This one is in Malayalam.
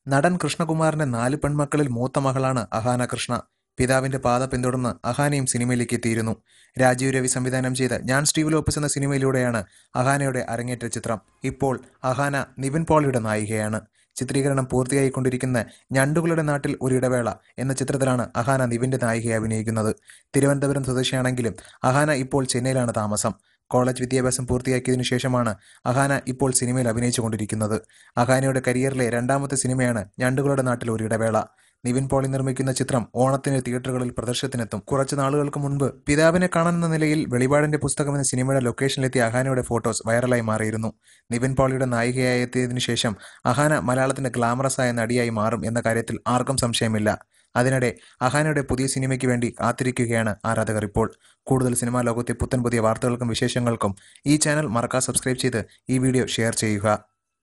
നടൻ കൃഷ്ണകുമാറിന്റെ 4 പെൺമക്കളിൽ മൂത്ത മകളാണ് അഹാന കൃഷ്ണ. പിതാവിന്റെ പാത പിന്തുടർന്ന് അഹാനയും സിനിമയിലേക്ക് എത്തിയിരുന്നു. രാജീവ് രവി സംവിധാനം ചെയ്ത ഞാൻ സ്റ്റീവ് ലോപ്പസ് എന്ന സിനിമയിലൂടെയാണ് അഹാനയുടെ അരങ്ങേറ്റ ചിത്രം. ഇപ്പോൾ അഹാന നിവിൻ പോളിയുടെ നായികയാണ്. ചിത്രീകരണം പൂർത്തിയായിക്കൊണ്ടിരിക്കുന്ന ഞണ്ടുകളുടെ നാട്ടിൽ ഒരിടവേള എന്ന ചിത്രത്തിലാണ് അഹാന നിവിന്റെ നായികയെ അഭിനയിക്കുന്നത്. തിരുവനന്തപുരം സ്വദേശിയാണെങ്കിലും അഹാന ഇപ്പോൾ ചെന്നൈയിലാണ് താമസം. കോളേജ് വിദ്യാഭ്യാസം പൂർത്തിയാക്കിയതിനു ശേഷമാണ് അഹാന ഇപ്പോൾ സിനിമയിൽ അഭിനയിച്ചുകൊണ്ടിരിക്കുന്നത്. അഹാനയുടെ കരിയറിലെ രണ്ടാമത്തെ സിനിമയാണ് ഞണ്ടുകളുടെ നാട്ടിൽ ഒരിടവേള. നിവിൻ പോളി നിർമ്മിക്കുന്ന ചിത്രം ഓണത്തിന് തിയേറ്ററുകളിൽ പ്രദർശനത്തിനെത്തും. കുറച്ചു നാളുകൾക്ക് മുൻപ് പിതാവിനെ കാണാനെന്ന നിലയിൽ വെളിപാടിന്റെ പുസ്തകം എന്ന സിനിമയുടെ ലൊക്കേഷനിലെത്തിയ അഹാനയുടെ ഫോട്ടോസ് വൈറലായി മാറിയിരുന്നു. നിവിൻ പോളിയുടെ നായികയായി എത്തിയതിനു ശേഷം അഹാന മലയാളത്തിന്റെ ഗ്ലാമറസ് ആയ നടിയായി മാറും എന്ന കാര്യത്തിൽ ആർക്കും സംശയമില്ല. അതിനിടെ അഹാനയുടെ പുതിയ സിനിമയ്ക്ക് വേണ്ടി കാത്തിരിക്കുകയാണ് ആരാധകർ ഇപ്പോൾ. കൂടുതൽ സിനിമാ ലോകത്തെ പുത്തൻ പുതിയ വാർത്തകൾക്കും വിശേഷങ്ങൾക്കും ഈ ചാനൽ മറക്കാതെ സബ്സ്ക്രൈബ് ചെയ്ത് ഈ വീഡിയോ ഷെയർ ചെയ്യുക.